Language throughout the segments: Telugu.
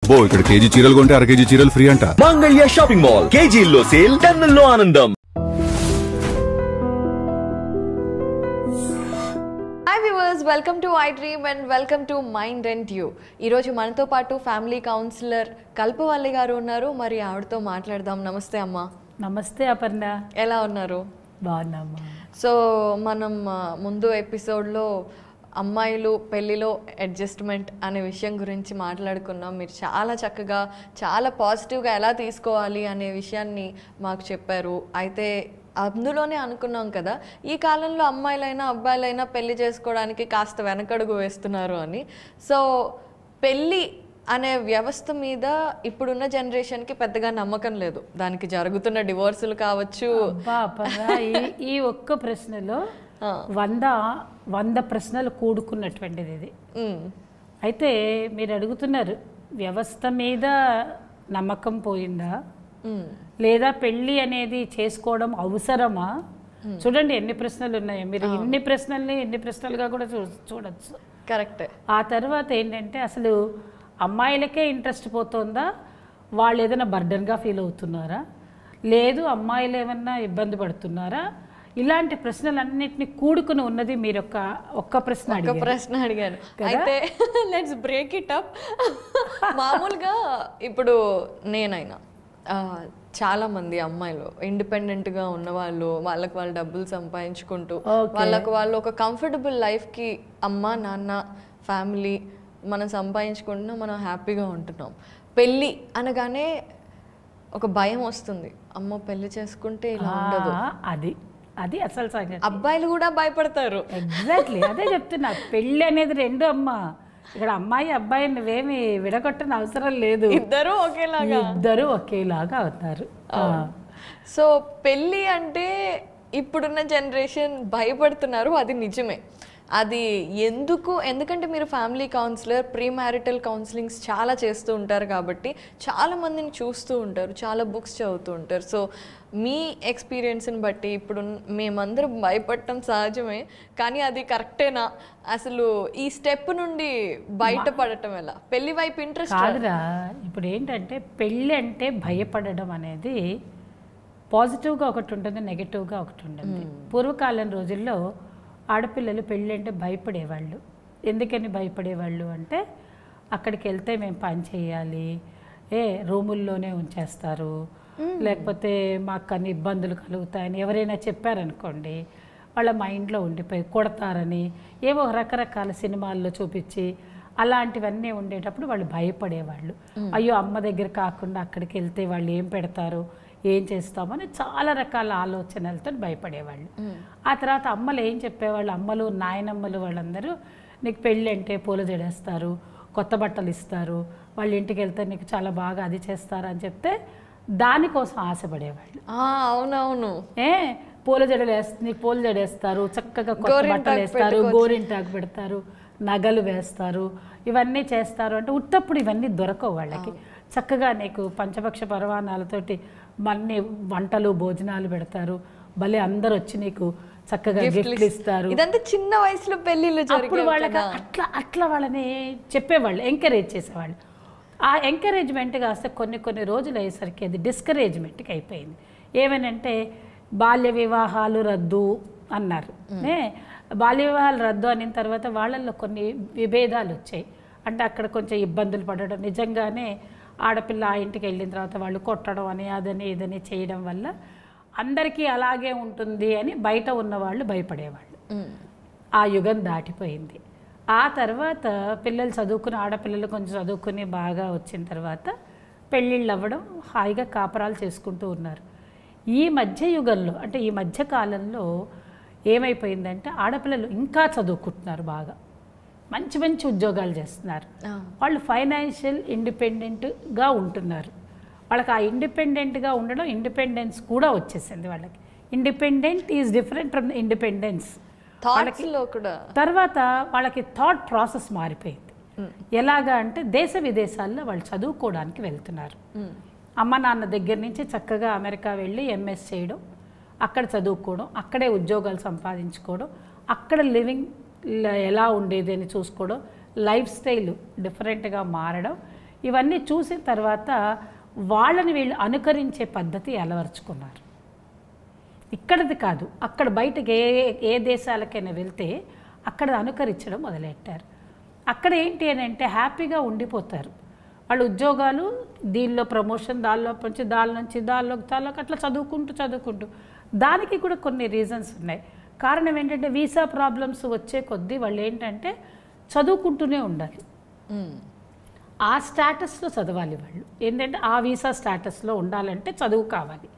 అబ్బో ఇక్కడ కేజీ చీరలు కొంటే అర కేజీ చీరలు ఫ్రీ అంట. మంగళ్య షాపింగ్ మాల్, కేజీల్లో సేల్, టన్నుల్లో ఆనందం. Hi viewers, welcome to I dream and welcome to mind and you. ఈరోజు మనతో పాటు ఫ్యామిలీ కౌన్సిలర్ కల్పవల్లి గారు ఉన్నారు. మరి ఆవిడతో మాట్లాడదాం. నమస్తే అమ్మా. నమస్తే అపర్ణ. ఎలా ఉన్నారు? బాగున్నామ్మా. సో మనం ముందు ఎపిసోడ్లో అమ్మాయిలు పెళ్ళిలో అడ్జస్ట్మెంట్ అనే విషయం గురించి మాట్లాడుకున్నాం. మీరు చాలా చక్కగా చాలా పాజిటివ్గా ఎలా తీసుకోవాలి అనే విషయాన్ని మాకు చెప్పారు. అయితే అందులోనే అనుకున్నాం కదా, ఈ కాలంలో అమ్మాయిలైనా అబ్బాయిలైనా పెళ్లి చేసుకోవడానికి కాస్త వెనకడుగు వేస్తున్నారు అని. సో పెళ్ళి అనే వ్యవస్థ మీద ఇప్పుడున్న జనరేషన్కి పెద్దగా నమ్మకం లేదు. దానికి జరుగుతున్న డివోర్సులు కావచ్చు. ఈ ఒక్క ప్రశ్నలో 100 ప్రశ్నలు కూడుకున్నటువంటిది ఇది. అయితే మీరు అడుగుతున్నారు, వ్యవస్థ మీద నమ్మకం పోయిందా లేదా పెళ్ళి అనేది చేసుకోవడం అవసరమా? చూడండి ఎన్ని ప్రశ్నలు ఉన్నాయో. మీరు ఎన్ని ప్రశ్నలుగా కూడా చూడొచ్చు. కరెక్ట్. ఆ తర్వాత ఏంటంటే, అసలు అమ్మాయిలకే ఇంట్రెస్ట్ పోతుందా, వాళ్ళు ఏదైనా బర్డన్గా ఫీల్ అవుతున్నారా, లేదు అమ్మాయిలు ఏమన్నా ఇబ్బంది పడుతున్నారా? ఇలాంటి ప్రశ్నలన్నింటినీ కూడుకుని ఉన్నది మీరు ఒక్క ప్రశ్న అడిగాను. అయితే లెట్స్ బ్రేక్ ఇట్ అప్. మామూలుగా ఇప్పుడు నేనైనా చాలామంది అమ్మాయిలు ఇండిపెండెంట్గా ఉన్నవాళ్ళు, వాళ్ళకి వాళ్ళు డబ్బులు సంపాదించుకుంటూ వాళ్ళు ఒక కంఫర్టబుల్ లైఫ్కి అమ్మ నాన్న ఫ్యామిలీ మనం సంపాదించుకుంటున్నాం, మనం హ్యాపీగా ఉంటున్నాం. పెళ్ళి అనగానే ఒక భయం వస్తుంది, అమ్మ పెళ్లి చేసుకుంటే ఇలా ఉండదు. అది అసలు సంగతి. అబ్బాయిలు కూడా భయపడతారు. ఎగ్జాక్ట్లీ అదే చెప్తున్నా. పెళ్ళి అనేది రెండు అమ్మ. ఇక్కడ అమ్మాయి అబ్బాయి నువ్వేమి విడగొట్టని అవసరం లేదు. ఇద్దరు ఒకేలాగా అవుతారు. సో పెళ్ళి అంటే ఇప్పుడున్న జనరేషన్ భయపడుతున్నారు, అది నిజమే. అది ఎందుకంటే మీరు family counsellor, pre marital counsellings చాలా చేస్తూ ఉంటారు కాబట్టి చాలా మందిని చూస్తూ ఉంటారు, చాలా బుక్స్ చదువుతూ ఉంటారు. సో మీ ఎక్స్పీరియన్స్ని బట్టి ఇప్పుడు మేమందరం భయపడటం సహజమే, కానీ అది కరెక్టేనా? అసలు ఈ స్టెప్ నుండి బయటపడటం ఎలా? పెళ్లి వైపు ఇంట్రెస్ట్ కాదురా. ఇప్పుడు ఏంటంటే, పెళ్ళి అంటే భయపడడం అనేది పాజిటివ్గా ఒకటి ఉంటుంది, నెగిటివ్గా ఒకటి ఉంటుంది. పూర్వకాలం రోజుల్లో ఆడపిల్లలు పెళ్ళి అంటే భయపడేవాళ్ళు. ఎందుకని భయపడేవాళ్ళు అంటే, అక్కడికి వెళ్తే మేము పని చేయాలి, రూముల్లోనే ఉంచేస్తారు, లేకపోతే మాకు అన్ని ఇబ్బందులు కలుగుతాయని ఎవరైనా చెప్పారనుకోండి, వాళ్ళ మైండ్లో ఉండిపోయి కొడతారని ఏవో రకరకాల సినిమాల్లో చూపించి అలాంటివన్నీ ఉండేటప్పుడు వాళ్ళు భయపడేవాళ్ళు. అయ్యో అమ్మ దగ్గర కాకుండా అక్కడికి వెళ్తే వాళ్ళు ఏం పెడతారు, ఏం చేస్తామని చాలా రకాల ఆలోచనలతో భయపడేవాళ్ళు. ఆ తర్వాత అమ్మలు ఏం చెప్పేవాళ్ళు, అమ్మలు నాయనమ్మలు వాళ్ళందరూ, నీకు పెళ్ళి అంటే పూల జడేస్తారు, కొత్త బట్టలు ఇస్తారు, వాళ్ళ ఇంటికి వెళ్తే నీకు చాలా బాగా అది చేస్తారు అని చెప్తే దానికోసం ఆశపడేవాళ్ళు. అవునవును. పూల జడలు నీకు పూల జడేస్తారు, చక్కగా కొత్త బట్టలు వేస్తారు, గోరింటాకు పెడతారు, నగలు వేస్తారు, ఇవన్నీ చేస్తారు అంటే ఉత్తప్పుడు ఇవన్నీ దొరకవు వాళ్ళకి. చక్కగా నీకు పంచపక్ష పరవాణాలతోటి మన్ని వంటలు భోజనాలు పెడతారు, భలే అందరు వచ్చి నీకు చక్కగా గిఫ్ట్లు ఇస్తారు. ఇదంతా చిన్న వయసులో పెళ్ళిళ్ళు అప్పుడు వాళ్ళకి అట్లా వాళ్ళని చెప్పేవాళ్ళు, ఎంకరేజ్ చేసేవాళ్ళు. ఆ ఎంకరేజ్మెంట్ కాస్త కొన్ని రోజులు అయ్యేసరికి అది డిస్కరేజ్మెంట్కి అయిపోయింది. ఏమనంటే బాల్య వివాహాలు రద్దు అన్నారు. బాల్య వివాహాలు రద్దు అయిన తర్వాత వాళ్ళల్లో కొన్ని విభేదాలు వచ్చాయి. అంటే అక్కడ కొంచెం ఇబ్బందులు పడడం, నిజంగానే ఆడపిల్ల ఆ ఇంటికి వెళ్ళిన తర్వాత వాళ్ళు కొట్టడం అని అదని ఇదని చేయడం వల్ల అందరికీ అలాగే ఉంటుంది అని బయట ఉన్నవాళ్ళు భయపడేవాళ్ళు. ఆ యుగం దాటిపోయింది. ఆ తర్వాత పిల్లలు చదువుకుని, ఆడపిల్లలు కొంచెం చదువుకుని బాగా వచ్చిన తర్వాత పెళ్ళిళ్ళు అవ్వడం, హాయిగా కాపరాలు చేసుకుంటూ ఉన్నారు. ఈ మధ్య యుగంలో అంటే ఈ మధ్య కాలంలో ఏమైపోయిందంటే, ఆడపిల్లలు ఇంకా చదువుకుంటున్నారు, బాగా మంచి ఉద్యోగాలు చేస్తున్నారు, వాళ్ళు ఫైనాన్షియల్ ఇండిపెండెంట్గా ఉంటున్నారు. వాళ్ళకి ఆ ఇండిపెండెంట్గా ఉండడం, ఇండిపెండెన్స్ కూడా వచ్చేసింది వాళ్ళకి. Independent is different from independence. తర్వాత వాళ్ళకి థాట్ ప్రాసెస్ మారిపోయింది. ఎలాగా అంటే, దేశ విదేశాల్లో వాళ్ళు చదువుకోవడానికి వెళ్తున్నారు. అమ్మ నాన్న దగ్గర నుంచి చక్కగా అమెరికా వెళ్ళి ఎంఎస్ చేయడం, అక్కడ చదువుకోవడం, అక్కడే ఉద్యోగాలు సంపాదించుకోవడం, అక్కడ లివింగ్ ఎలా ఉండేది అని చూసుకోవడం, లైఫ్ స్టైల్ డిఫరెంట్గా మారడం, ఇవన్నీ చూసిన తర్వాత వాళ్ళని వీళ్ళు అనుకరించే పద్ధతి అలవర్చుకున్నారు. ఇక్కడది కాదు, అక్కడ బయటకు ఏ దేశాలకైనా వెళ్తే అక్కడ అనుకరించడం మొదలెట్టారు. అక్కడ ఏంటి అని అంటే హ్యాపీగా ఉండిపోతారు. వాళ్ళు ఉద్యోగాలు, దీనిలో ప్రమోషన్, దానిలోకి అట్లా చదువుకుంటూ దానికి కూడా కొన్ని రీజన్స్ ఉన్నాయి. కారణం ఏంటంటే వీసా ప్రాబ్లమ్స్ వచ్చే కొద్దీ వాళ్ళు ఏంటంటే చదువుకుంటూనే ఉండాలి. ఆ స్టేటస్లో చదవాలి వాళ్ళు. ఏంటంటే ఆ వీసా స్టేటస్లో ఉండాలంటే చదువు కావాలి.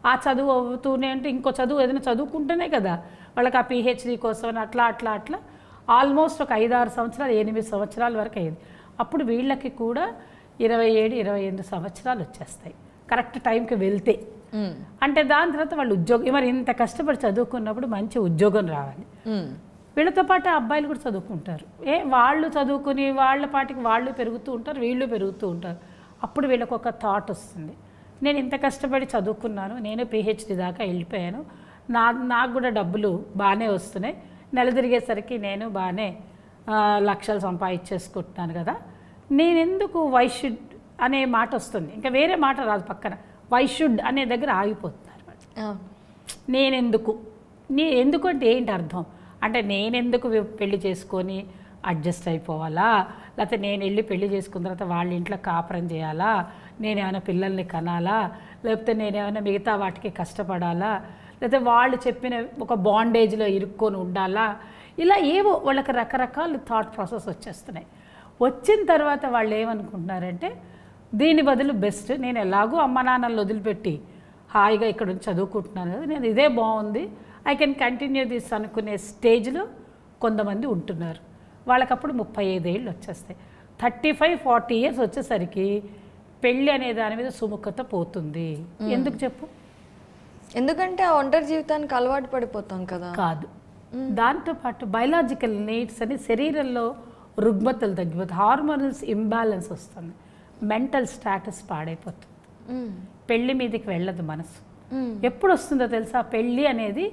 ఆ చదువు అవుతూనే అంటే ఇంకో చదువు ఏదైనా చదువుకుంటేనే కదా వాళ్ళకి ఆ పిహెచ్డి కోసం అట్లా ఆల్మోస్ట్ ఒక 5-6 సంవత్సరాలు 8 సంవత్సరాల వరకు అయ్యింది. అప్పుడు వీళ్ళకి కూడా 27-28 సంవత్సరాలు వచ్చేస్తాయి కరెక్ట్ టైంకి వెళ్తే. అంటే దాని తర్వాత వాళ్ళు ఉద్యోగం, మరి ఇంత కష్టపడి చదువుకున్నప్పుడు మంచి ఉద్యోగం రావాలి. వీళ్ళతో పాటు అబ్బాయిలు కూడా చదువుకుంటారు. వాళ్ళు చదువుకుని వాళ్ళ పాటికి వాళ్ళు పెరుగుతూ ఉంటారు, వీళ్ళు పెరుగుతూ ఉంటారు. అప్పుడు వీళ్ళకి ఒక థాట్ వస్తుంది, నేను ఇంత కష్టపడి చదువుకున్నాను, నేను పిహెచ్డి దాకా వెళ్ళిపోయాను, నాకు కూడా డబ్బులు బాగానే వస్తున్నాయి, నెల తిరిగేసరికి నేను బాగానే లక్షలు సంపాదించేసుకుంటున్నాను కదా, నేనెందుకు వై షుడ్ అనే మాట వస్తుంది. ఇంకా వేరే మాట రాదు పక్కన. వై షుడ్ అనే దగ్గర ఆగిపోతున్నారు వాళ్ళు. నేనెందుకు అంటే ఏంటి అర్థం అంటే నేనెందుకు పెళ్లి చేసుకొని అడ్జస్ట్ అయిపోవాలా, లేకపోతే నేను వెళ్ళి పెళ్లి చేసుకున్న తర్వాత వాళ్ళ ఇంట్లో కాపురం చేయాలా, నేనేమైనా పిల్లల్ని కనాలా, లేకపోతే నేనేమైనా మిగతా వాటికి కష్టపడాలా, లేకపోతే వాళ్ళు చెప్పిన ఒక బాండేజ్లో ఇరుక్కొని ఉండాలా, ఇలా ఏవో వాళ్ళకి రకరకాల థాట్ ప్రాసెస్ వచ్చేస్తున్నాయి. వచ్చిన తర్వాత వాళ్ళు ఏమనుకుంటున్నారంటే దీని బదులు బెస్ట్, నేను ఎలాగో అమ్మ నాన్నలు వదిలిపెట్టి హాయిగా ఇక్కడ నుంచి చదువుకుంటున్నాను కదా, నేను ఇదే బాగుంది, ఐ కెన్ కంటిన్యూ దిస్ అనుకునే స్టేజ్లో కొంతమంది ఉంటున్నారు. వాళ్ళకప్పుడు 35 ఏళ్ళు వచ్చేస్తాయి. 35-40 ఇయర్స్ వచ్చేసరికి పెళ్ళి అనే దాని మీద సుముఖత పోతుంది. ఎందుకు చెప్పు? ఎందుకంటే ఆ ఒంటరి జీవితానికి అలవాటు పడిపోతాం కదా. కాదు, దాంతోపాటు బయలాజికల్ నీడ్స్ అని శరీరంలో రుగ్మతలు తగ్గిపోతాయి, హార్మోనల్స్ ఇంబ్యాలెన్స్ వస్తుంది, మెంటల్ స్టేటస్ పాడైపోతుంది, పెళ్ళి మీదకి వెళ్ళదు మనసు. ఎప్పుడు వస్తుందో తెలుసా? పెళ్ళి అనేది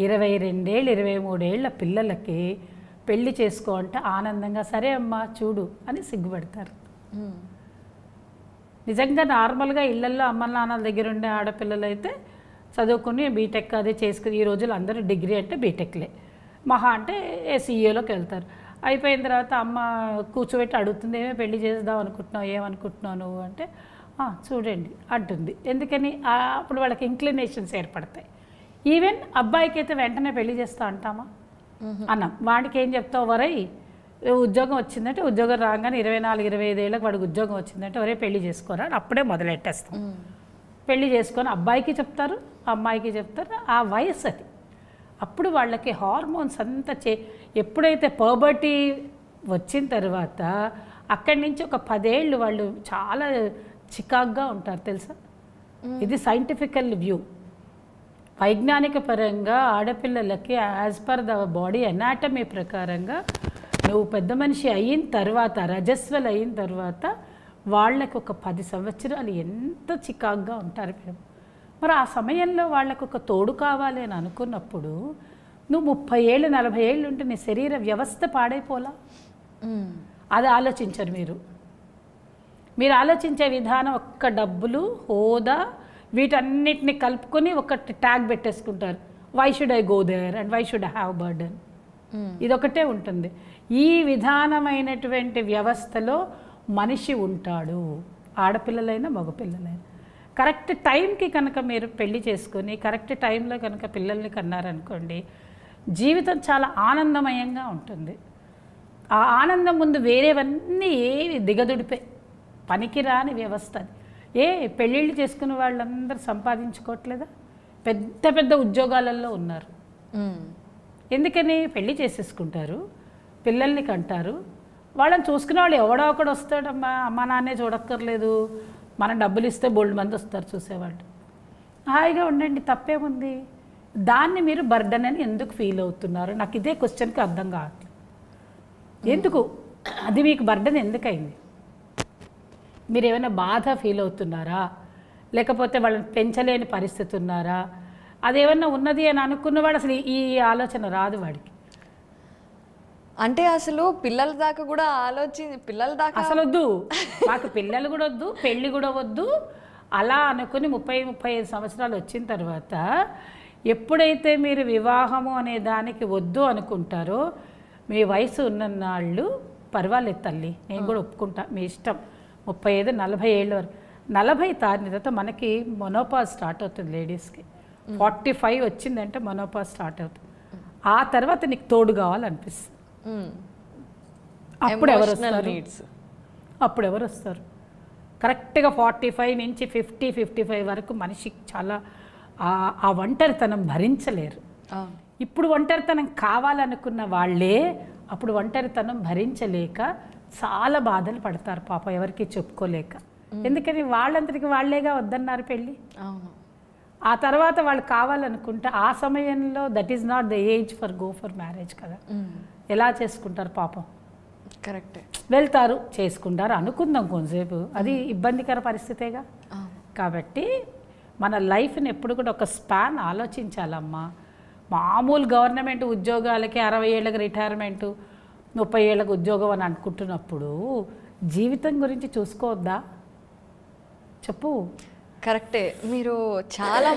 22 ఏళ్ళు 23 ఏళ్ళ పిల్లలకి పెళ్ళి చేసుకో అంటే ఆనందంగా సరే అమ్మా చూడు అని సిగ్గుపడతారు. నిజంగా నార్మల్గా ఇళ్లల్లో అమ్మ నాన్నల దగ్గర ఉండే ఆడపిల్లలు అయితే చదువుకుని బీటెక్ అదే చేసుకుని, ఈ రోజులు అందరూ డిగ్రీ అంటే బీటెక్లే, మహా అంటే సీఏలోకి వెళ్తారు. అయిపోయిన తర్వాత అమ్మ కూర్చోబెట్టి అడుగుతుంది, ఏమే పెళ్లి చేద్దాం అనుకుంటున్నావు, ఏమనుకుంటున్నావు నువ్వు అంటే చూడండి అంటుంది. ఎందుకని? అప్పుడు వాళ్ళకి ఇంక్లినేషన్స్ ఏర్పడతాయి. ఈవెన్ అబ్బాయికి అయితే వెంటనే పెళ్లి చేస్తా అంటామా? అన్నాం. వాడికి ఏం చెప్తావు? వరై ఉద్యోగం వచ్చిందంటే, ఉద్యోగం రాగానే 24-25 ఏళ్ళకి వాడికి ఉద్యోగం వచ్చిందంటే వరే పెళ్లి చేసుకోరా అని అప్పుడే మొదలెట్టేస్తాం. పెళ్లి చేసుకొని అబ్బాయికి చెప్తారు, అమ్మాయికి చెప్తారు. ఆ వయసు అది. అప్పుడు వాళ్ళకి హార్మోన్స్ అంతా ఎప్పుడైతే పర్బర్టీ వచ్చిన తర్వాత అక్కడి నుంచి ఒక 10 ఏళ్ళు వాళ్ళు చాలా చికాగ్గా ఉంటారు తెలుసా. ఇది సైంటిఫికల్ వ్యూ. వైజ్ఞానిక పరంగా ఆడపిల్లలకి as per the body anatomy ప్రకారంగా నువ్వు పెద్ద మనిషి అయిన తర్వాత, రజస్వల్ అయిన తర్వాత వాళ్ళకి ఒక 10 సంవత్సరాలు ఎంత చికాగ్గా ఉంటారు మేము. మరి ఆ సమయంలో వాళ్ళకు ఒక తోడు కావాలి అని అనుకున్నప్పుడు నువ్వు 30 ఏళ్ళు 40 ఏళ్ళు ఉంటే నీ శరీర వ్యవస్థ పాడైపోలా? అది ఆలోచించరు మీరు ఆలోచించే విధానం ఒక్క డబ్బులు, హోదా, వీటన్నిటిని కలుపుకొని ఒక ట్యాగ్ పెట్టేసుకుంటారు. Why should I go there and why should I have burden. ఇదొకటే ఉంటుంది. ఈ విధానమైనటువంటి వ్యవస్థలో మనిషి ఉంటాడు, ఆడపిల్లలైనా మగపిల్లలైనా. కరెక్ట్ టైంకి కనుక మీరు పెళ్లి చేసుకొని కరెక్ట్ టైంలో కనుక పిల్లల్ని కన్నారనుకోండి, జీవితం చాలా ఆనందమయంగా ఉంటుంది. ఆ ఆనందం ముందు వేరేవన్నీ ఏవి దిగదుడిపే, పనికిరాని వ్యవస్థ అది. పెళ్ళిళ్ళు చేసుకున్న వాళ్ళందరూ సంపాదించుకోవట్లేదా? పెద్ద పెద్ద ఉద్యోగాలలో ఉన్నారు. ఎందుకని? పెళ్ళి చేసేసుకుంటారు, పిల్లల్ని కంటారు, వాళ్ళని చూసుకునే వాళ్ళు ఎవడో ఒకడు వస్తాడమ్మా, అమ్మ నాన్నే చూడక్కర్లేదు, మనం డబ్బులు ఇస్తే బోల్డ్ మంది వస్తారు చూసేవాళ్ళు. హాయిగా ఉండండి, తప్పేముంది? దాన్ని మీరు బర్డన్ అని ఎందుకు ఫీల్ అవుతున్నారు? నాకు ఇదే క్వశ్చన్కి అర్థం కావట్లేదు. ఎందుకు అది మీకు బర్డన్ ఎందుకయింది? మీరు ఏమైనా బాధ ఫీల్ అవుతున్నారా? లేకపోతే వాళ్ళని పెంచలేని పరిస్థితి ఉన్నారా? అదేమన్నా ఉన్నది అని అనుకున్నవాడు అసలు ఈ ఆలోచన రాదు వాడికి. అంటే అసలు పిల్లల దాకా కూడా పిల్లల దాకా అసలు వద్దు, మాకు పిల్లలు కూడా వద్దు, పెళ్ళి కూడా వద్దు. అలా అనుకుని 30-35 సంవత్సరాలు వచ్చిన తర్వాత ఎప్పుడైతే మీరు వివాహము అనే దానికి వద్దు అనుకుంటారో, మీ వయసు ఉన్ననాళ్ళు పర్వాలేదు తల్లి, నేను కూడా ఒప్పుకుంటా, మీ ఇష్టం. 35-40 ఏళ్ళ వరకు, 40 దాటిన తర్వాత మనకి మొనోపాజ్ స్టార్ట్ అవుతుంది లేడీస్కి. 45 వచ్చిందంటే మొనోపాజ్ స్టార్ట్ అవుతుంది. ఆ తర్వాత నీకు తోడు కావాలనిపిస్తుంది. అప్పుడు ఎవరు వస్తారు? అప్పుడు ఎవరు వస్తారు? కరెక్ట్గా 45 నుంచి 50-55 వరకు మనిషికి చాలా ఆ ఒంటరితనం భరించలేరు. ఇప్పుడు ఒంటరితనం కావాలనుకున్న వాళ్ళే అప్పుడు ఒంటరితనం భరించలేక చాలా బాధలు పడతారు పాప, ఎవరికి చెప్పుకోలేక. ఎందుకని వాళ్ళంతటికి వాళ్ళేగా వద్దన్నారు పెళ్ళి. ఆ తర్వాత వాళ్ళు కావాలనుకుంటే ఆ సమయంలో that is not the age for go for marriage కదా. ఎలా చేసుకుంటారు పాపం? కరెక్టే. వెళ్తారు, చేసుకుంటారు అనుకుందాం కొంతసేపు, అది ఇబ్బందికర పరిస్థితేగా. కాబట్టి మన లైఫ్ని ఎప్పుడు కూడా ఒక స్పాన్ ఆలోచించాలమ్మా. మామూలు గవర్నమెంట్ ఉద్యోగాలకి 60 ఏళ్ళకి రిటైర్మెంటు, 30 ఏళ్ళకి ఉద్యోగం అని అనుకుంటున్నప్పుడు జీవితం గురించి చూసుకోవద్దా? చెప్పు. కరెక్టే. మీరు చాలా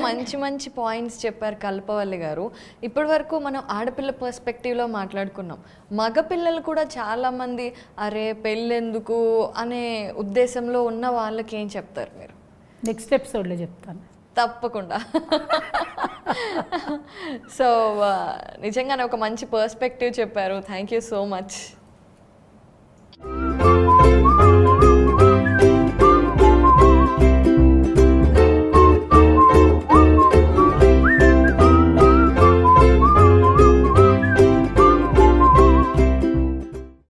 మంచి పాయింట్స్ చెప్పారు కల్పవల్లి గారు. ఇప్పటి వరకు మనం ఆడపిల్ల పర్స్పెక్టివ్లో మాట్లాడుకున్నాం. మగపిల్లలు కూడా చాలామంది అరే పెళ్ళెందుకు అనే ఉద్దేశంలో ఉన్న వాళ్ళకి ఏం చెప్తారు మీరు? నెక్స్ట్ ఎపిసోడ్లో చెప్తాను తప్పకుండా. సో నిజంగానే ఒక మంచి పర్స్పెక్టివ్ చెప్పారు. Thank you so much.